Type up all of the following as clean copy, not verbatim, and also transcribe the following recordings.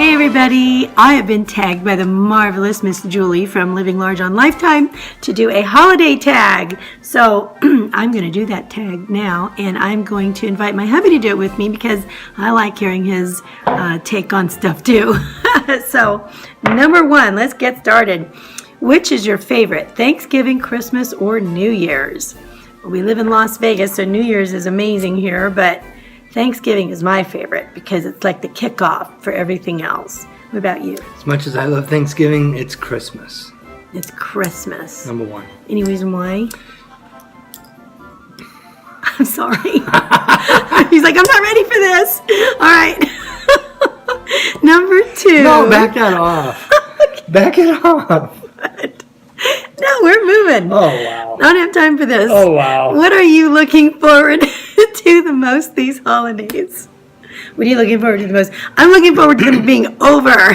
Hey everybody, I have been tagged by the marvelous Miss Julie from Living Large on Lifetime to do a holiday tag. So I'm going to do that tag now, and I'm going to invite my hubby to do it with me because I like hearing his take on stuff too. So number one, let's get started. Which is your favorite, Thanksgiving, Christmas, or New Year's? Well, we live in Las Vegas, so New Year's is amazing here, but Thanksgiving is my favorite because it's like the kickoff for everything else. What about you? As much as I love Thanksgiving, it's Christmas. It's Christmas. Number one. Any reason why? I'm sorry. He's like, I'm not ready for this. All right. Number two. No, back that off. Back it off. No, we're moving. Oh, wow. I don't have time for this. Oh, wow. What are you looking forward to the most these holidays? What are you looking forward to the most? I'm looking forward to them being over.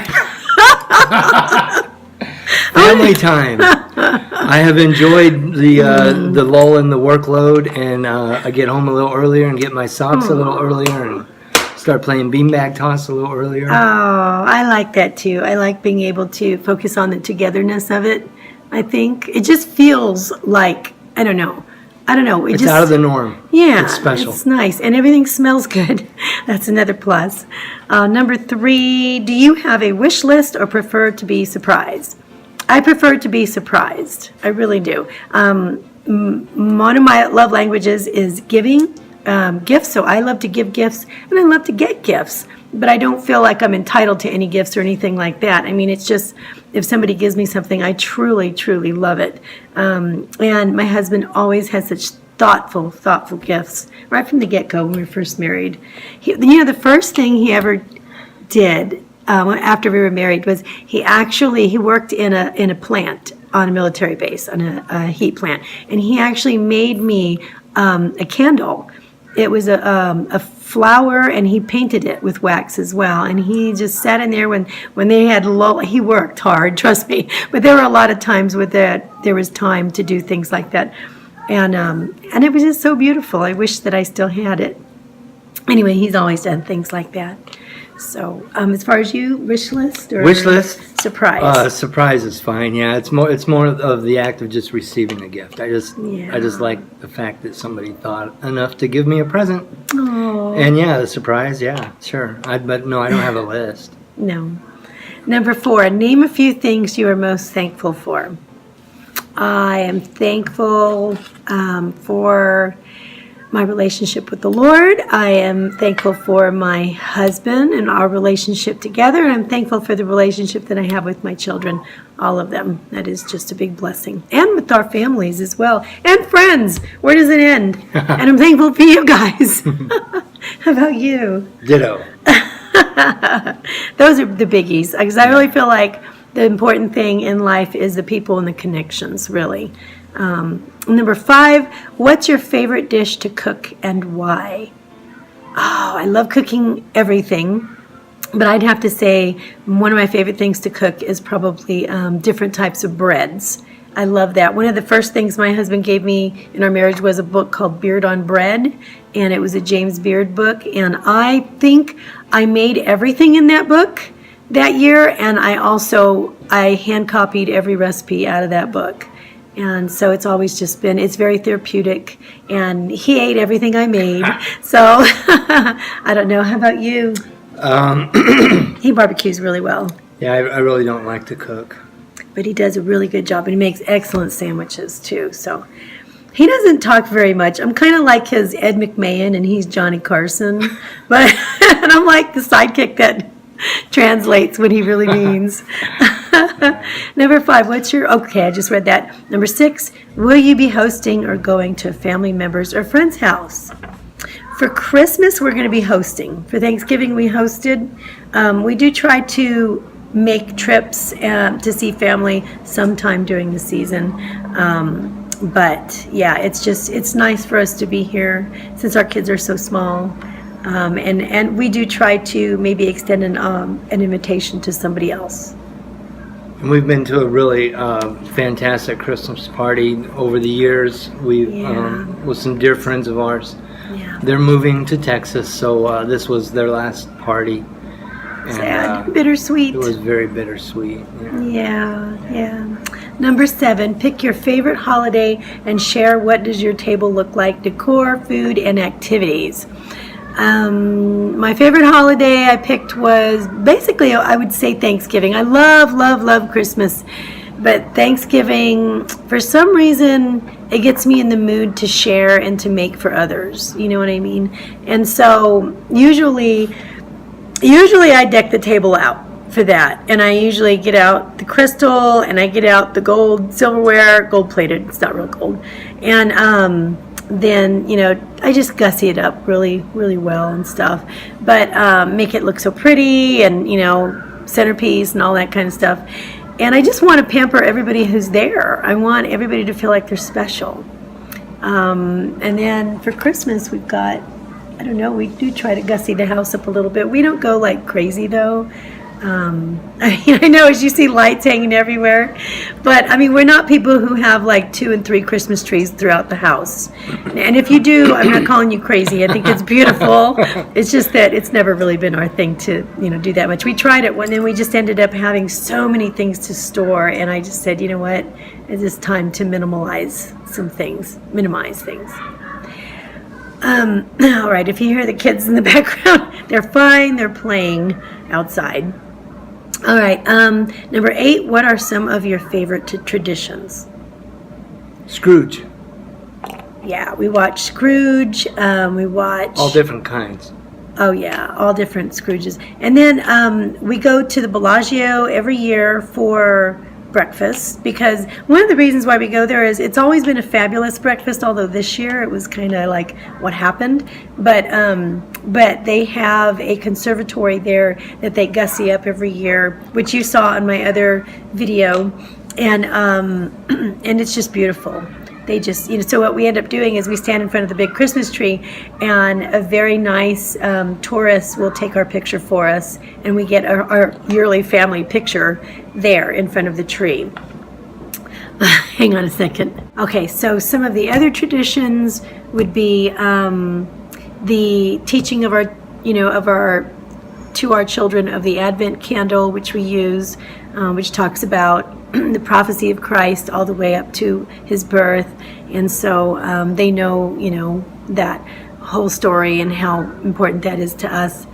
Family time. I have enjoyed the lull in the workload, and I get home a little earlier and get my socks a little earlier and start playing beanbag toss a little earlier. Oh, I like that too. I like being able to focus on the togetherness of it. I think it just feels like, I don't know. It's out of the norm. Yeah. It's special. It's nice. And everything smells good. That's another plus. Number three, do you have a wish list or prefer to be surprised? I prefer to be surprised. I really do. One of my love languages is giving gifts. So I love to give gifts and I love to get gifts. But I don't feel like I'm entitled to any gifts or anything like that. I mean, it's just, if somebody gives me something, I truly, truly love it. And my husband always has such thoughtful gifts right from the get-go when we were first married. The first thing he ever did after we were married was he worked in a plant on a military base, on a heat plant. And he actually made me a candle. It was a flower, and he painted it with wax as well. And he just sat in there when they had he worked hard, trust me. But there were a lot of times with that there was time to do things like that, and it was just so beautiful. I wish that I still had it. Anyway, he's always done things like that. So, as far as you, wish list or surprise? Surprise is fine. Yeah, it's more of the act of just receiving a gift. I just like the fact that somebody thought enough to give me a present. Oh. And yeah, the surprise. Yeah, sure. But no, I don't have a list. No. Number four, name a few things you are most thankful for. I am thankful for my relationship with the Lord. I am thankful for my husband and our relationship together. And I'm thankful for the relationship that I have with my children, all of them. That is just a big blessing. And with our families as well. And friends. Where does it end? And I'm thankful for you guys. How about you? Ditto. Those are the biggies. Because I really feel like the important thing in life is the people and the connections, really. Number five, what's your favorite dish to cook and why? Oh, I love cooking everything, but I'd have to say one of my favorite things to cook is probably different types of breads. I love that. One of the first things my husband gave me in our marriage was a book called Beard on Bread, and it was a James Beard book, and I think I made everything in that book that year, and I hand copied every recipe out of that book. And so it's always just been, it's very therapeutic. And he ate everything I made. So I don't know. How about you? He barbecues really well. Yeah, I really don't like to cook. But he does a really good job. And he makes excellent sandwiches, too. So he doesn't talk very much. I'm kind of like his Ed McMahon, and he's Johnny Carson. But and I'm like the sidekick that translates what he really means. Number five, okay, I just read that. Number six, will you be hosting or going to a family member's or friend's house? For Christmas, we're going to be hosting. For Thanksgiving, we hosted. We do try to make trips to see family sometime during the season. But yeah, it's nice for us to be here since our kids are so small. And we do try to maybe extend an invitation to somebody else. And we've been to a really fantastic Christmas party over the years. With some dear friends of ours. Yeah. They're moving to Texas, so this was their last party. Sad. Bittersweet. It was very bittersweet. Yeah. Number 7, pick your favorite holiday and share what does your table look like, decor, food, and activities. My favorite holiday I picked was basically, I would say Thanksgiving. I love Christmas, but Thanksgiving, for some reason, it gets me in the mood to share and to make for others. You know what I mean? And so usually I deck the table out for that, and I usually get out the crystal and I get out the gold silverware, gold plated, it's not real gold, and then I just gussy it up really well and stuff, but make it look so pretty, and centerpiece and all that kind of stuff. And I just want to pamper everybody who's there. I want everybody to feel like they're special. And then for Christmas we've got, I don't know, we do try to gussy the house up a little bit. We don't go like crazy though. I know, as you see lights hanging everywhere, but I mean, we're not people who have like 2 and 3 Christmas trees throughout the house. And if you do, I'm not calling you crazy. I think it's beautiful. It's just that it's never really been our thing to, do that much. We tried it and then we just ended up having so many things to store. And I just said, you know what, it is time to minimize things. All right, if you hear the kids in the background, they're fine. They're playing outside. All right, number 8, what are some of your favorite traditions? Scrooge. Yeah, we watch Scrooge. We watch... all different kinds. Oh, yeah, all different Scrooges. And then we go to the Bellagio every year for breakfast, because one of the reasons why we go there is it's always been a fabulous breakfast, although this year it was kind of like what happened, but they have a conservatory there that they gussy up every year, which you saw on my other video, and it's just beautiful. They just, so what we end up doing is we stand in front of the big Christmas tree, and a very nice tourist will take our picture for us, and we get our yearly family picture there in front of the tree. Hang on a second. Okay, so some of the other traditions would be the teaching of our, to our children of the Advent candle, which we use, which talks about the prophecy of Christ all the way up to his birth, and so they know, that whole story and how important that is to us.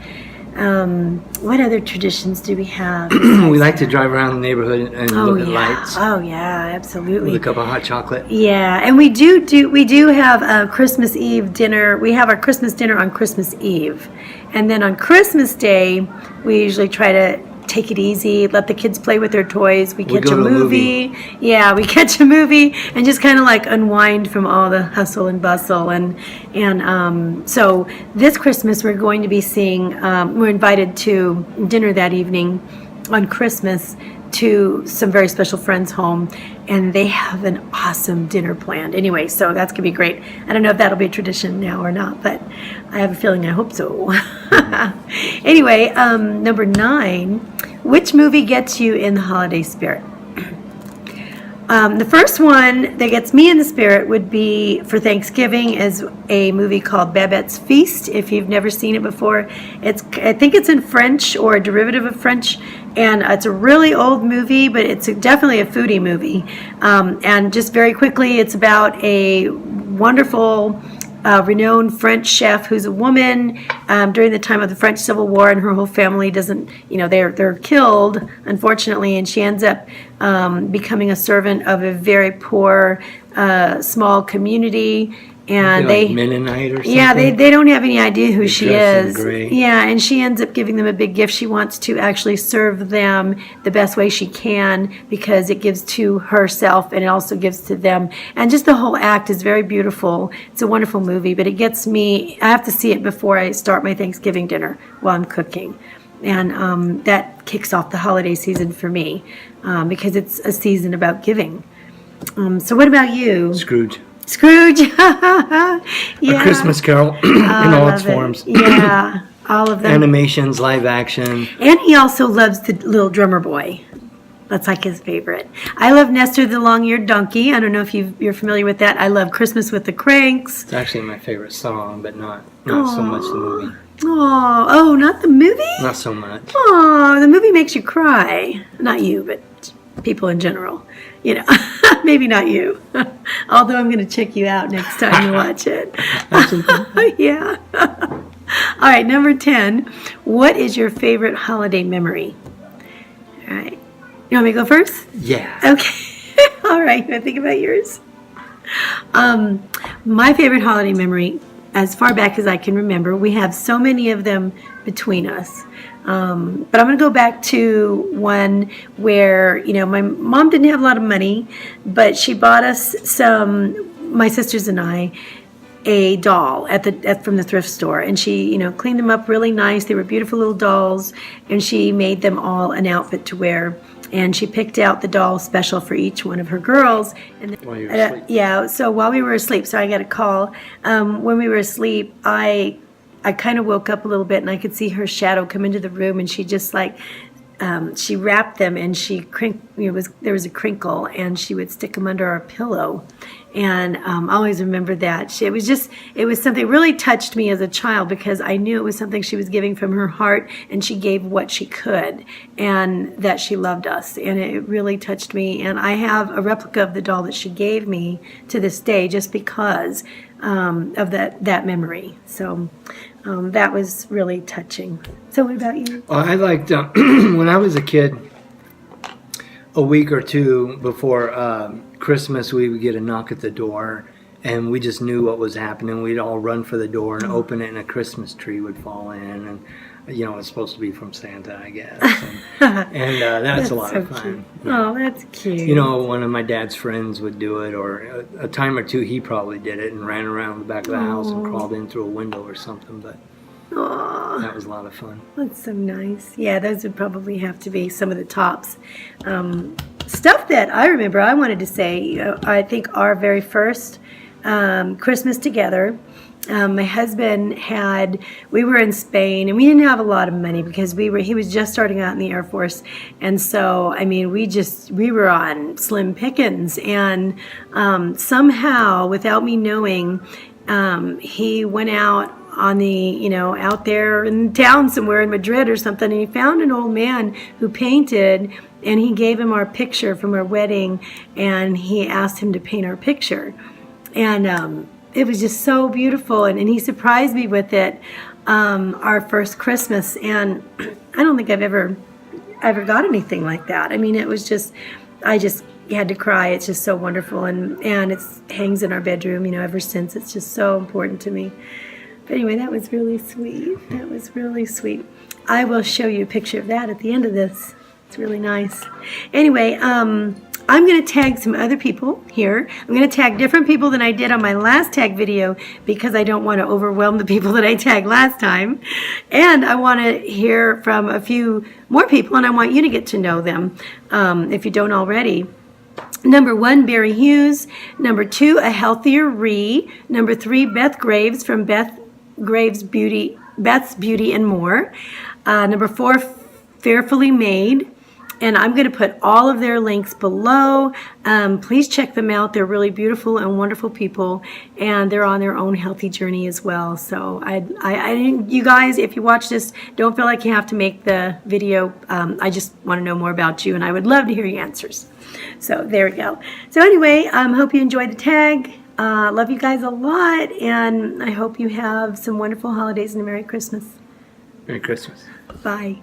What other traditions do we have? We like to drive around the neighborhood and look at lights. Oh yeah, absolutely. With a cup of hot chocolate. Yeah, and we do have a Christmas Eve dinner. We have our Christmas dinner on Christmas Eve, and then on Christmas Day we usually try to take it easy, let the kids play with their toys. We catch a movie. Yeah, we catch a movie and just kind of like unwind from all the hustle and bustle. And so this Christmas we're going to be seeing, we're invited to dinner that evening on Christmas to some very special friends' home, and they have an awesome dinner planned. Anyway, so that's going to be great. I don't know if that'll be a tradition now or not, but I have a feeling I hope so. Anyway, number 9, which movie gets you in the holiday spirit? The first one that gets me in the spirit would be for Thanksgiving is a movie called Babette's Feast. If you've never seen it before, I think it's in French or a derivative of French, and it's a really old movie, but it's definitely a foodie movie. And just very quickly, it's about a wonderful renowned French chef who's a woman during the time of the French Civil War, and her whole family doesn't, they're killed, unfortunately, and she ends up becoming a servant of a very poor, small community. And like Mennonite or something? Yeah, they don't have any idea who she dress in is. gray. Yeah, and she ends up giving them a big gift. She wants to actually serve them the best way she can because it gives to herself and it also gives to them. And just the whole act is very beautiful. It's a wonderful movie, but it gets me, I have to see it before I start my Thanksgiving dinner while I'm cooking. And that kicks off the holiday season for me because it's a season about giving. So what about you? Scrooge. Yeah. A Christmas Carol in all its forms. Yeah, all of them. Animations, live action. And he also loves the little drummer boy. That's like his favorite. I love Nestor the Long-Eared Donkey. I don't know if you're familiar with that. I love Christmas with the Cranks. It's actually my favorite song, but not so much the movie. Oh, not the movie? Not so much. Oh, the movie makes you cry. Not you, but people in general. You know, maybe not you. Although I'm going to check you out next time you watch it. Yeah. All right, number 10. What is your favorite holiday memory? All right. You want me to go first? Yeah. Okay. All right. You want to think about yours? My favorite holiday memory, as far back as I can remember, we have so many of them between us. But I'm going to go back to one where, you know, my mom didn't have a lot of money, but she bought us my sisters and I, a doll from the thrift store, and she, you know, cleaned them up really nice. They were beautiful little dolls, and she made them all an outfit to wear. And she picked out the doll special for each one of her girls. And while you were asleep. Yeah, so while we were asleep, so I got a call. When we were asleep, I kind of woke up a little bit, and I could see her shadow come into the room, and she just like, she wrapped them, and there was a crinkle, and she would stick them under our pillow. And I always remember that. It was something that really touched me as a child, because I knew it was something she was giving from her heart, and she gave what she could, and that she loved us. And it really touched me. And I have a replica of the doll that she gave me to this day, just because of that memory. So that was really touching. So what about you? Well, I liked when I was a kid, a week or two before Christmas, we would get a knock at the door, and we just knew what was happening. We'd all run for the door and open it, and a Christmas tree would fall in, and you know, it's supposed to be from Santa, I guess. And that's a lot of fun. Oh, that's cute. You know, one of my dad's friends would do it, or a time or two he probably did it and ran around the back of the house and crawled in through a window or something, but that was a lot of fun. That's so nice. Yeah, those would probably have to be some of the tops. Stuff that I remember, I wanted to say, I think our very first Christmas together, my husband we were in Spain, and we didn't have a lot of money because he was just starting out in the Air Force. And so, I mean, we were on slim pickings, and somehow, without me knowing, he went out on out there in town somewhere in Madrid or something, and he found an old man who painted, and he gave him our picture from our wedding, and he asked him to paint our picture. And it was just so beautiful, and he surprised me with it our first Christmas, and I don't think I've ever got anything like that. I mean, it was just, I just had to cry. It's just so wonderful, and it hangs in our bedroom, ever since. It's just so important to me. But anyway, that was really sweet. That was really sweet. I will show you a picture of that at the end of this. It's really nice. Anyway, I'm going to tag some other people here. I'm going to tag different people than I did on my last tag video, because I don't want to overwhelm the people that I tagged last time. And I want to hear from a few more people, and I want you to get to know them if you don't already. Number 1, Barry Hughes. Number 2, A Healthier Ree. Number 3, Beth Graves from Beth's Beauty and More. Number 4, Fearfully Made. And I'm going to put all of their links below. Please check them out. They're really beautiful and wonderful people, and they're on their own healthy journey as well. So you guys, if you watch this, don't feel like you have to make the video. I just want to know more about you, and I would love to hear your answers. So there we go. So anyway, hope you enjoyed the tag. Love you guys a lot, and I hope you have some wonderful holidays and a Merry Christmas. Merry Christmas. Bye.